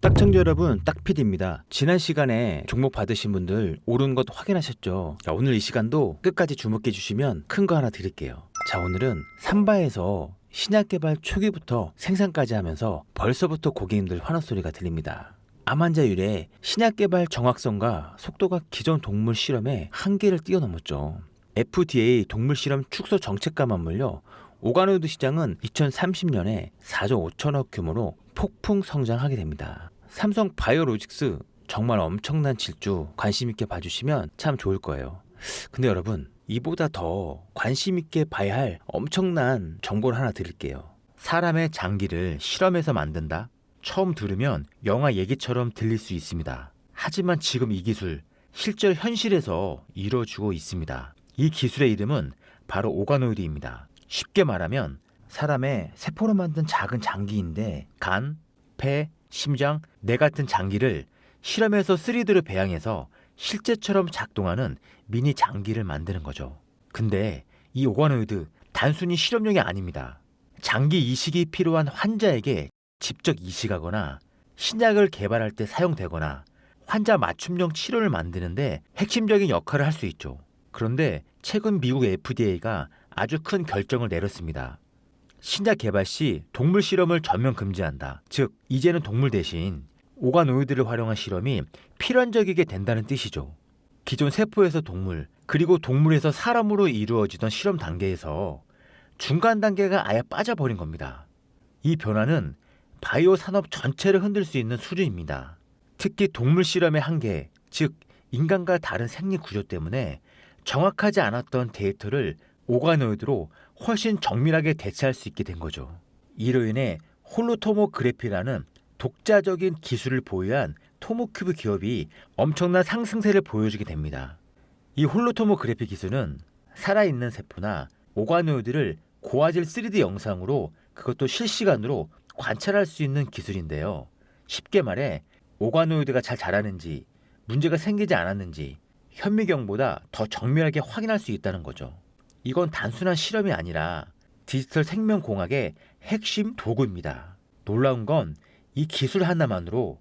딱청자 여러분, 딱PD입니다. 지난 시간에 종목 받으신 분들 오른 것 확인하셨죠? 자, 오늘 이 시간도 끝까지 주목해 주시면 큰 거 하나 드릴게요. 자, 오늘은 삼바에서 신약 개발 초기부터 생산까지 하면서 벌써부터 고객님들 환호 소리가 들립니다. 암환자율의 신약 개발 정확성과 속도가 기존 동물 실험의 한계를 뛰어넘었죠. FDA 동물 실험 축소 정책과 맞물려 오가노이드 시장은 2030년에 4조 5천억 규모로 폭풍 성장하게 됩니다. 삼성 바이오로직스 정말 엄청난 질주 관심 있게 봐주시면 참 좋을 거예요. 근데 여러분, 이보다 더 관심 있게 봐야 할 엄청난 정보를 하나 드릴게요. 사람의 장기를 실험해서 만든다? 처음 들으면 영화 얘기처럼 들릴 수 있습니다. 하지만 지금 이 기술 실제 현실에서 이루어지고 있습니다. 이 기술의 이름은 바로 오가노이드입니다. 쉽게 말하면 사람의 세포로 만든 작은 장기인데 간, 폐, 심장, 뇌 같은 장기를 실험에서 3D로 배양해서 실제처럼 작동하는 미니 장기를 만드는 거죠. 근데 이 오가노이드 단순히 실험용이 아닙니다. 장기 이식이 필요한 환자에게 직접 이식하거나 신약을 개발할 때 사용되거나 환자 맞춤형 치료를 만드는데 핵심적인 역할을 할 수 있죠. 그런데 최근 미국 FDA가 아주 큰 결정을 내렸습니다. 신약 개발 시 동물 실험을 전면 금지한다. 즉, 이제는 동물 대신 오가노이드를 활용한 실험이 필연적이게 된다는 뜻이죠. 기존 세포에서 동물, 그리고 동물에서 사람으로 이루어지던 실험 단계에서 중간 단계가 아예 빠져버린 겁니다. 이 변화는 바이오 산업 전체를 흔들 수 있는 수준입니다. 특히 동물 실험의 한계, 즉 인간과 다른 생리 구조 때문에 정확하지 않았던 데이터를 오가노이드로 훨씬 정밀하게 대체할 수 있게 된 거죠. 이로 인해 홀로토모그래피라는 독자적인 기술을 보유한 토모큐브 기업이 엄청난 상승세를 보여주게 됩니다. 이 홀로토모그래피 기술은 살아있는 세포나 오가노이드를 고화질 3D 영상으로, 그것도 실시간으로 관찰할 수 있는 기술인데요. 쉽게 말해 오가노이드가 잘 자라는지, 문제가 생기지 않았는지 현미경보다 더 정밀하게 확인할 수 있다는 거죠. 이건 단순한 실험이 아니라 디지털 생명공학의 핵심 도구입니다. 놀라운 건 이 기술 하나만으로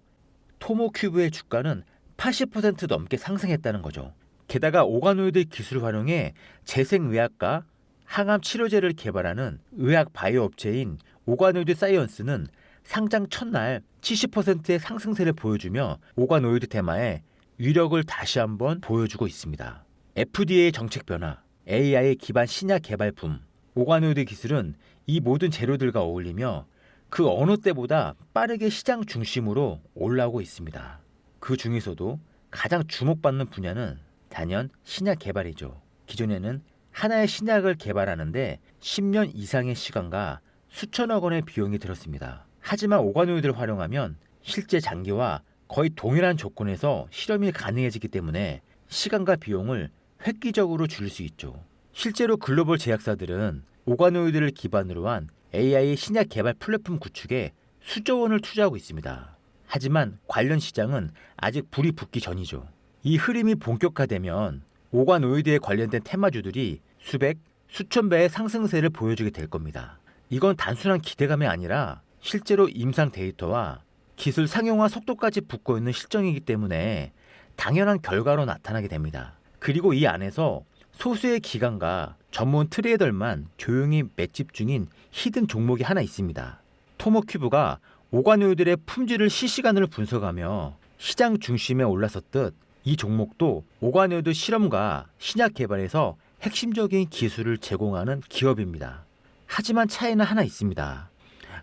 토모큐브의 주가는 80% 넘게 상승했다는 거죠. 게다가 오가노이드 기술을 활용해 재생의학과 항암 치료제를 개발하는 의학 바이오 업체인 오가노이드 사이언스는 상장 첫날 70%의 상승세를 보여주며 오가노이드 테마의 위력을 다시 한번 보여주고 있습니다. FDA 정책 변화, AI 기반 신약 개발 붐, 오가노이드 기술은 이 모든 재료들과 어울리며 그 어느 때보다 빠르게 시장 중심으로 올라오고 있습니다. 그 중에서도 가장 주목받는 분야는 단연 신약 개발이죠. 기존에는 하나의 신약을 개발하는데 10년 이상의 시간과 수천억 원의 비용이 들었습니다. 하지만 오가노이드를 활용하면 실제 장기와 거의 동일한 조건에서 실험이 가능해지기 때문에 시간과 비용을 획기적으로 줄일 수 있죠. 실제로 글로벌 제약사들은 오가노이드를 기반으로 한 AI 신약 개발 플랫폼 구축에 수조 원을 투자하고 있습니다. 하지만 관련 시장은 아직 불이 붙기 전이죠. 이 흐름이 본격화되면 오가노이드에 관련된 테마주들이 수백, 수천 배의 상승세를 보여주게 될 겁니다. 이건 단순한 기대감이 아니라 실제로 임상 데이터와 기술 상용화 속도까지 붙고 있는 실정이기 때문에 당연한 결과로 나타나게 됩니다. 그리고 이 안에서 소수의 기관과 전문 트레이더만 조용히 맷집 중인 히든 종목이 하나 있습니다. 토모큐브가 오가노이드의 품질을 실시간으로 분석하며 시장 중심에 올라섰듯 이 종목도 오가노이드 실험과 신약 개발에서 핵심적인 기술을 제공하는 기업입니다. 하지만 차이는 하나 있습니다.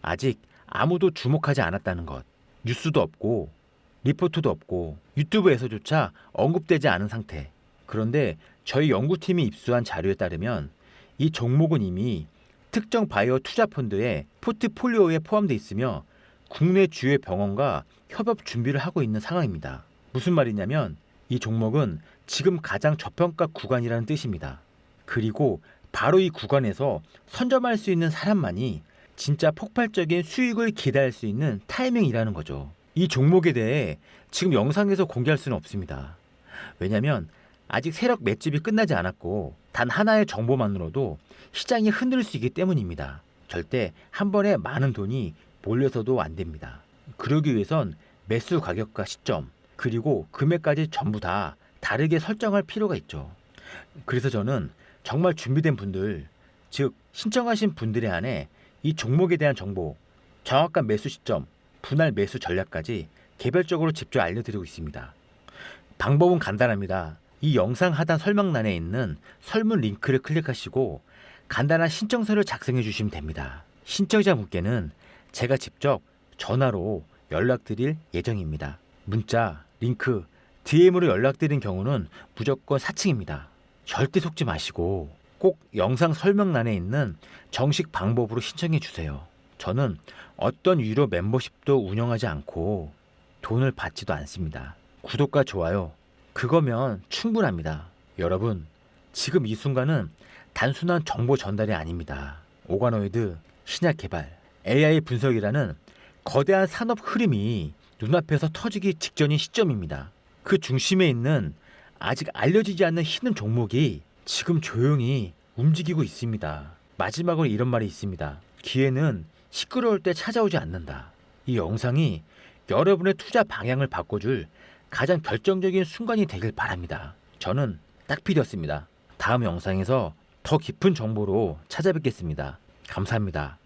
아직 아무도 주목하지 않았다는 것. 뉴스도 없고 리포트도 없고 유튜브에서조차 언급되지 않은 상태. 그런데 저희 연구팀이 입수한 자료에 따르면 이 종목은 이미 특정 바이오 투자펀드의 포트폴리오에 포함되어 있으며 국내 주요 병원과 협업 준비를 하고 있는 상황입니다. 무슨 말이냐면 이 종목은 지금 가장 저평가 구간이라는 뜻입니다. 그리고 바로 이 구간에서 선점할 수 있는 사람만이 진짜 폭발적인 수익을 기대할 수 있는 타이밍이라는 거죠. 이 종목에 대해 지금 영상에서 공개할 수는 없습니다. 왜냐하면 아직 세력 맷집이 끝나지 않았고 단 하나의 정보만으로도 시장이 흔들릴 수 있기 때문입니다. 절대 한 번에 많은 돈이 몰려서도 안 됩니다. 그러기 위해선 매수 가격과 시점, 그리고 금액까지 전부 다 다르게 설정할 필요가 있죠. 그래서 저는 정말 준비된 분들, 즉 신청하신 분들에 한해 이 종목에 대한 정보, 정확한 매수 시점, 분할 매수 전략까지 개별적으로 직접 알려드리고 있습니다. 방법은 간단합니다. 이 영상 하단 설명란에 있는 설문 링크를 클릭하시고 간단한 신청서를 작성해 주시면 됩니다. 신청자분께는 제가 직접 전화로 연락드릴 예정입니다. 문자, 링크, DM으로 연락드린 경우는 무조건 사칭입니다. 절대 속지 마시고 꼭 영상 설명란에 있는 정식 방법으로 신청해 주세요. 저는 어떤 유료 멤버십도 운영하지 않고 돈을 받지도 않습니다. 구독과 좋아요, 그거면 충분합니다. 여러분, 지금 이 순간은 단순한 정보 전달이 아닙니다. 오가노이드, 신약 개발, AI 분석이라는 거대한 산업 흐름이 눈앞에서 터지기 직전인 시점입니다. 그 중심에 있는 아직 알려지지 않는 히든 종목이 지금 조용히 움직이고 있습니다. 마지막으로 이런 말이 있습니다. 기회는 시끄러울 때 찾아오지 않는다. 이 영상이 여러분의 투자 방향을 바꿔줄 가장 결정적인 순간이 되길 바랍니다. 저는 딱필이었습니다. 다음 영상에서 더 깊은 정보로 찾아뵙겠습니다. 감사합니다.